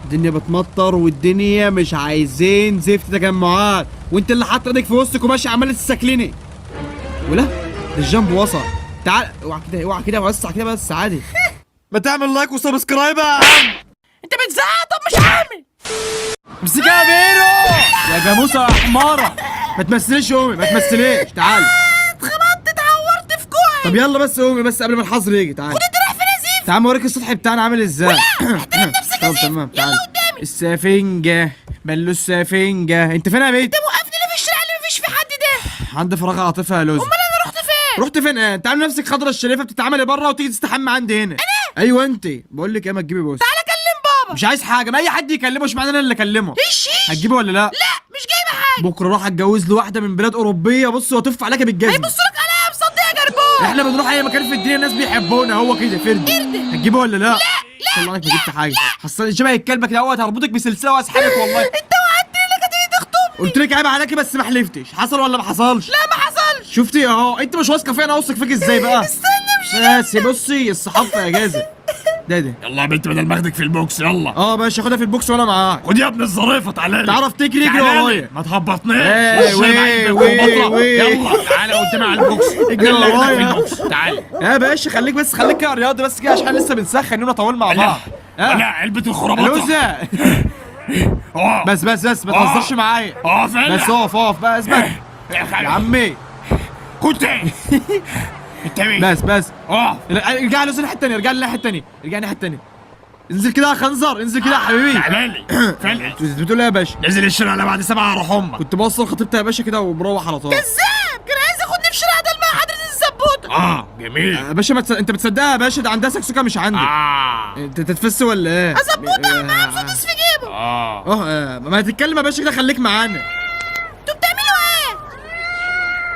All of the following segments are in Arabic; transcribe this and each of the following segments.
الدنيا بتمطر والدنيا مش عايزين زفت تجمعات، وانت اللي حاطط ايدك في وسطك وماشي عمال تسكلني. ولا ده الجنب وصل. تعال اوعى كده اوعى كده، وسع كده بس عادي. ما تعمل لايك وسبسكرايب يا عم. انت بتزعق طب مش عامل. امسكها يا بيرو يا جاموسه يا حماره. ما تمثليش قومي، ما تمثليش. تعال اتخبطت اتعورت في كوعي. طب يلا بس قومي بس قبل ما الحظر يجي. تعال خد انت رايح فين يا زيف؟ تعال اوريك السطح بتاعنا عامل ازاي. احترم نفسك يا طب زيف. تمام تعال. يلا قدامي. السفنجه بلو السفنجه. انت فين يا بيت؟ انت موقفني ليه في الشارع اللي مفيش فيه حد ده؟ عندي فراغ عاطفه يا لوز. امال انا رحت فين؟ رحت فين؟ انت عامل نفسك خضره الشريفه بتتعملي بره وتيجي تستحمى عندي هنا. انا ايوه انت. بقول لك ايه، ما تجيبي بوس. تعالى كلم بابا. مش عايز حاجه، ما اي حد يكلمه، مش معنى انا اللي اكلمه. ايش هتجيبه ولا لا؟ لا مش جايبه حاجه. بكره راح اتجوز له واحده من بلاد اوروبيه، بص وهتف عليك بالجزمه. هيبص لك عليا مصدق يا جربون. احنا بنروح اي مكان في الدنيا الناس بيحبونا، هو كده فردي. هتجيبه ولا لا؟ لا طلع لك ما جبت حاجه. حصل شبه الكلبه كده اهوت، هربطك بسلسله واسحبك والله. انت وعدتني انك هتيجي تخطبني. قلت لك عيب عليكي بس ما حلفتش. حصل ولا ما حصلش؟ لا ما حصلش. شفتي اهو، انت مش واثقه فيا، انا واثق فيك ازاي بقى؟ استنى مش بس بصي الصحاب في اجازه. ده يلا يا بنت بدل ما اخدك في البوكس يلا. اه باشا خدها في البوكس وانا معاك. خد يا ابن الظريفه تعالى. تعرف تجري اجري ورايا. ما تهبطنيش. ايه يلا تعالى قدامي على البوكس. اجري يلا اخدك في ورايا. البوكس تعالى. يا باشا خليك بس، خليك كده رياضي بس كده عشان لسه بنسخن ونطول مع لا بعض. لا علبه الخرابطه. لوزة. بس ما تهزرش معايا. اقف بس اقف بقى اثبت يا عمي. خد تاني. انت مين؟ بس اقف. ارجع له الناحيه الثانيه، ارجع الناحيه الثانيه. انزل كده يا خنزر، انزل كده يا حبيبي. تعالى لي فين؟ بتقول ايه يا باشا؟ نزل الشارع على بعد 7 اروح امك. كنت بوصل خطيبتي يا باشا كده ومروح على طول. كذاب. كان عايز ياخدني في شارع ده مع حضرة الزبوطه. جميل. يا باشا انت بتصدقها يا باشا؟ ده عندها سكسوكه مش عندي. انت تتفس ولا ايه؟ الزبوطه معاه مسدس في جيبه. ما هتتكلم يا باشا كده، خليك معانا. انتوا بتعملوا ايه؟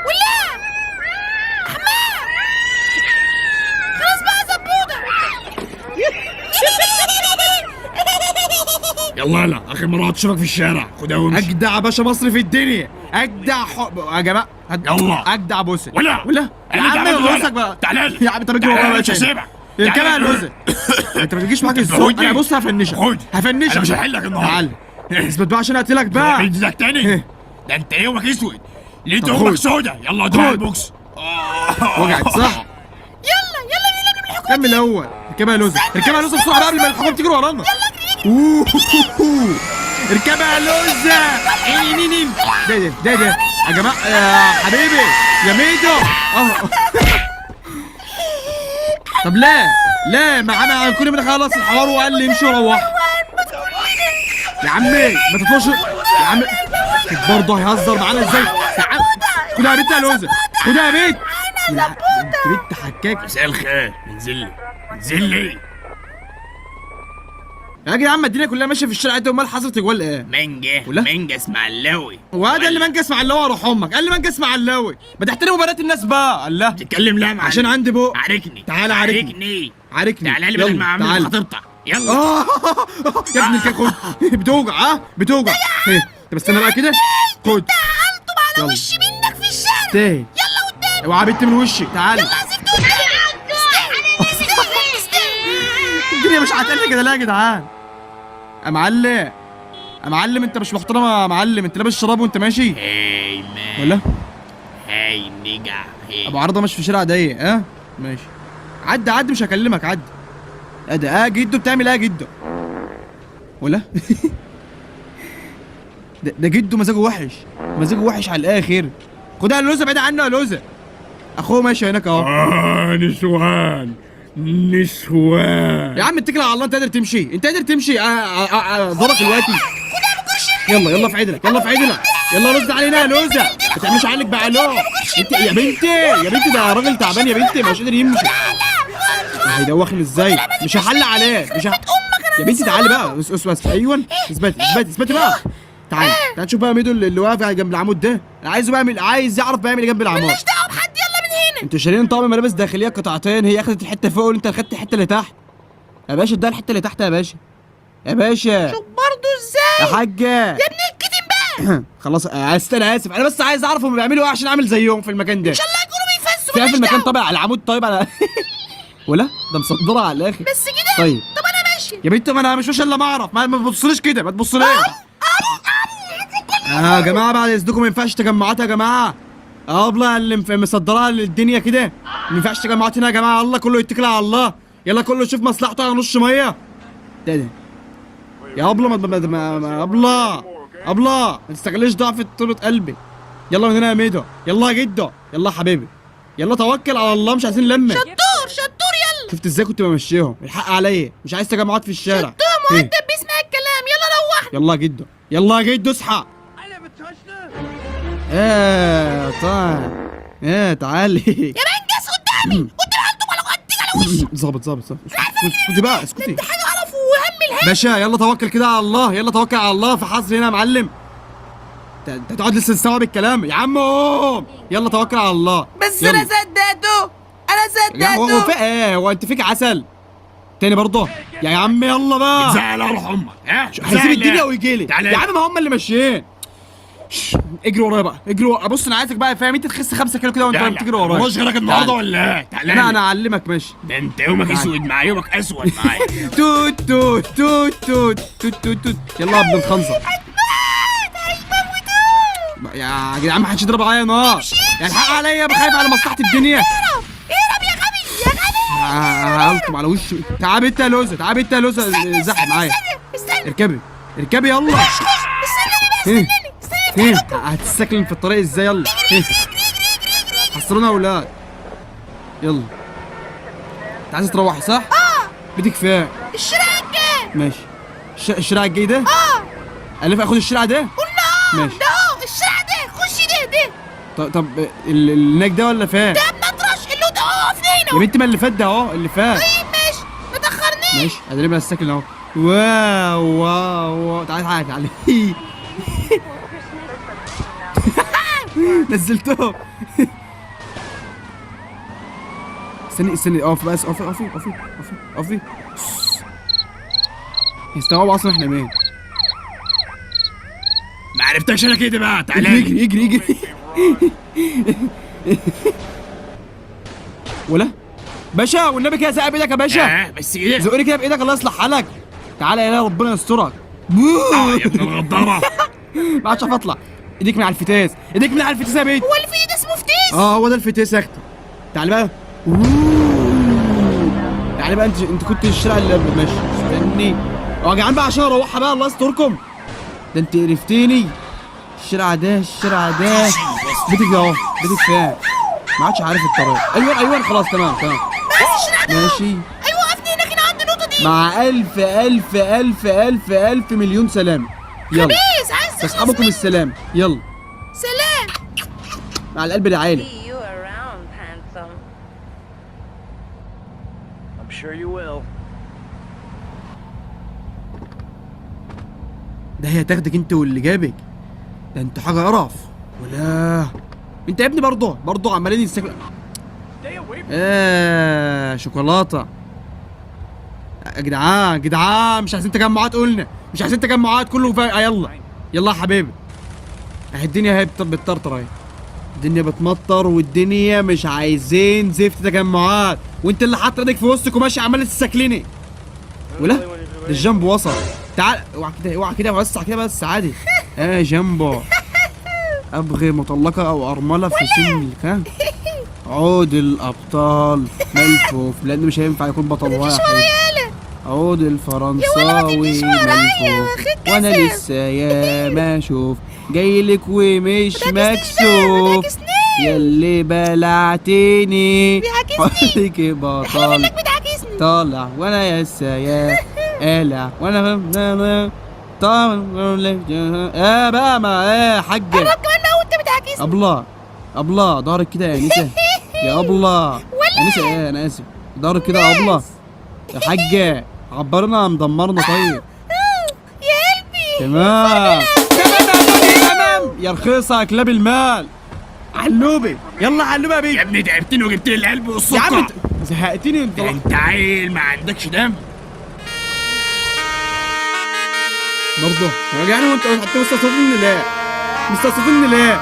ولا احمد خلاص بقى زبوطه. يلا اخر مره هتشوفك في الشارع. خدها وامشي. اجدع باشا مصر في الدنيا، اجدع يا جماعه. يلا. اجدع بوسه. ولا يا عم بوسك بقى. تعالى يا عم طب اجري ورايا مش هسيبك. اركبها يا لوزه. انت ما تجيش معاك الزق. انا بص هفنشك. خد. هفنشك. انا مش هحلك النهارده. تعال اثبت بقى عشان اقتلك بقى. ايدك تاني. ده انت يومك اسود. ليه طب يومك خد. سودا. يلا قدام خد. البوكس. وجعت صح؟ يلا نلم الحكومه. كمل الاول. اركبها يا لوزه، اركبها يا لوزه بسرعه بقى قبل ما الحكومه تجري ورانا. اركبها يا لوزه. ده يا جماعه يا حبيبي يا ميدو. طب لا معانا كل من خلص الحوار وقال لي امشي وروح. يا عمي ما تطوش يا عمي. برضه هيهزر معانا ازاي يا عم؟ خدها يا بنت يا لوزه، خدها يا بنت. انت بنت حكاك. مساء الخير. انزل لي. يا جدعان الدنيا كلها ماشيه في الشارع ده، امال حصلت جوال ايه؟ ولا؟ مانجا اسماعيلاوي. وهذا اللي منجس مع اللواء اروح امك. قال لي منجس مع اللواء. ما تحترموا بنات الناس بقى. الله تتكلم لا معلم. عشان عندي بق. عاركني. تعالى عاركني. تعالى لي بدل ما اعمل خطيبتك. يلا. يا ابني انت خد. بتوجع بتوجع. انت بستنى بقى كده. خد. هلطم على وشي منك في الشارع. تاني يلا قدامي. اوعى بنت من وشي. تعالى. يلا زفت قدامي. الدنيا مش هتقل كده لا يا جدعان. يا معلم انت مش محترم يا معلم. انت لابس شراب وانت ماشي هاي مان. ولا؟ هاي نيجا. ابو عرضه ماشي في شارع ضيق. ماشي. عدي مش هكلمك. عدي. ده جدو بتعمل ايه يا جدو؟ ولا؟ ده جدو مزاجه وحش على الاخر. خدها يا لوزه، بعيد عنه يا لوزه. اخوه ماشي هناك اهو. نسوان. يا عم اتكل على الله. انت قادر تمشي. ضرك دلوقتي. يلا في عدلك. يلا رد علينا يا لوزه. ما تعملش عليك بقى. انت يا بنتي ده راجل تعبان يا بنتي، مش قادر يمشي. هيدوخني ازاي؟ مش هحل عليه. يا بنتي تعالي بقى. بس ايوه اثبتي بقى. تعال نشوف بقى ميدو اللي واقف جنب العمود ده. عايز يعرف بيعمل ايه جنب العمود. مالناش دعوه بحد. يلا من هنا. انتوا شايلين طقم ملابس داخليه قطعتين. هي اخدت الحته فوق وانت اخدت الحته اللي تحت. يا باشا ده الحته اللي تحت يا باشا. شوف برضه ازاي يا حاجه يا ابن الكتم بقى. خلاص انا اسف. انا بس عايز اعرف هم بيعملوا ايه عشان اعمل زيهم في المكان ده. ان شاء الله يكونوا بيفسوا. في مالناش المكان دعوة. طبعا على العمود. طيب على ولا ده مصدره على الاخر. بس كده. طيب طب انا ماشي. يا بنت ما انا مش الا ما اعرف، ما تبصليش كده، ما تبصليش. يا جماعه بعد اذنكم ما ينفعش تجمعات يا جماعه. ابله اللي مصدرها للدنيا كده، ما ينفعش تجمعات هنا يا جماعه. يلا كله يتكل على الله، يلا كله يشوف مصلحته على نص ميه. ده يا ابله ابله ما تستغليش ضعف طولة قلبي. يلا من هنا يا ميدو، يلا يا جدو، يلا يا حبيبي، يلا توكل على الله، مش عايزين لمه. شطور يلا. شفت ازاي كنت بمشيهم؟ الحق عليا، مش عايز تجمعات في الشارع. شطور مؤدب بيسمع الكلام. يلا روح. يلا يا جدو، يلا يا جدو اصحى. ايه طيب، ايه تعالي. يا منجز قدامي هلطم على قدك على وشك. ظابط اسكتي بقى، اسكتي. حاجه قرف وهم الهم. باشا يلا توكل كده على الله، يلا توكل على الله، في حظر هنا يا معلم. انت هتقعد لسه تستوعب الكلام يا عم؟ قوم يلا توكل على الله. بس يلا. انا صدقته. هو في ايه؟ هو انت فيك عسل تاني برضه يا عم؟ يلا بقى. زعل روح امك. هيسيب الدنيا ويجي لي تعالى. يا عم، ما هم اللي ماشيين. اجري ورايا بقى، اجري ورايا. بص انا عايزك بقى، فاهم انت، تخس 5 كيلو كده وانت بتجري ورايا. مش غيرك النهارده ولا ايه؟ تعالى. لا انا اعلمك. ماشي. ده انت يومك اسود معايا، يومك اسود معايا. توت توت توت توت توت توت توت. يلا يا ابن الخنزر. يا جدعان ما حدش يضرب عليا نار، يعني الحق عليا، بخايف على مصلحة الدنيا. اهرب يا غبي يا غبي. هلطم على وشه. تعالى انت يا لوزه، تعالى انت يا لوزه، زحف معايا. استنى اركبي يلا. استنى هتستكلم في الطريق ازاي؟ يلا حصلونا يا اولاد. يلا انت عايز تروحي صح؟ بدك فين؟ الشارع الجاي. ماشي. الشارع الجاي ده؟ الف اخد الشارع ده؟ قلنا ماشي. ده اهو الشارع ده. خشي ده طب اللي هناك ده ولا فين؟ ده بنطرش اللي ده اقف يا هنا. بنتي ما اللي فات ده اهو، اللي فات. طيب ماشي ما تاخرنيش. ماشي ادري بقى السكن اهو. واو تعالى نزلتهم. استني اقف بس، اقفي. يستوعبوا اصلا احنا مين. ما عرفتكش انا كده بقى. تعالى. اجري ولا باشا والنبي كده زق بايدك يا باشا. بس ايه؟ زقني كده بايدك الله يصلح حالك. تعالى يا ربنا يسترك. يا ابن الغدارة. ما عادش اطلع. ايديك من على الفتاس، يا بنت. هو اللي في ده اسمه فتيس. هو ده الفتيس يا اختي. تعالى بقى. تعالى بقى، انت كنت الشارع اللي ماشي. استني يا جدعان بقى عشان اروحها بقى، الله يستركم. ده انت قرفتيني. الشارع ده بيتك ده اهو، بيتك فين؟ ما عادش عارف الطريق. ايوه خلاص تمام. بس الشارع ده. ماشي. ايوه وقفني هنا عند النقطه دي. مع ألف مليون سلام. يلا خبيث عايز تصحبكم السلام. يلا سلام. مع القلب العالي. See you around, handsome. I'm sure you will. ده هي تاخدك انت واللي جابك. ده انت حاجه قرف. ولا انت يا ابني برضه عمالين يستكلوا. شوكولاته. يا جدعان مش عايزين تجمعات، قلنا مش عايزين تجمعات، كله يلا يا حبيبي. اهي الدنيا هي بتطرطر اهي. الدنيا بتمطر والدنيا مش عايزين زفت تجمعات، وانت اللي حاطط ايدك في وسطك وماشي عمال تستكلني. ولا ده الجنب وصل. تعال اوعى كده وسع كده بس عادي. جنبو. ابغي مطلقه او ارمله في سن الكهف. عود الابطال ملفوف، لان مش هينفع يكون بطل واحد. عود الفرنساوي ملفوف، وانا لسه يا ما اشوف جايلك ومش مكسوف. ياللي بلعتني حولك بطل طالع، وانا يا السيا قالع، وانا طالع. بقى ما حاجه كمان ما وانت بتعكسني. ابله ضهرك كده يا انسه. يا ابله انسه. انا اسف. ضهرك كده يا ابله. يا حاجه عبرنا مدمرنا. طيب يا قلبي. تمام يا رخيصه يا كلاب المال. علوبي يلا علوبي يا بيه. يا ابني تعبتني وجبت لي القلب والسكر. يا عم انت زهقتني انت. انت عيل ما عندكش دم. برضه يا جدعان، وانت مستقصديني ليه؟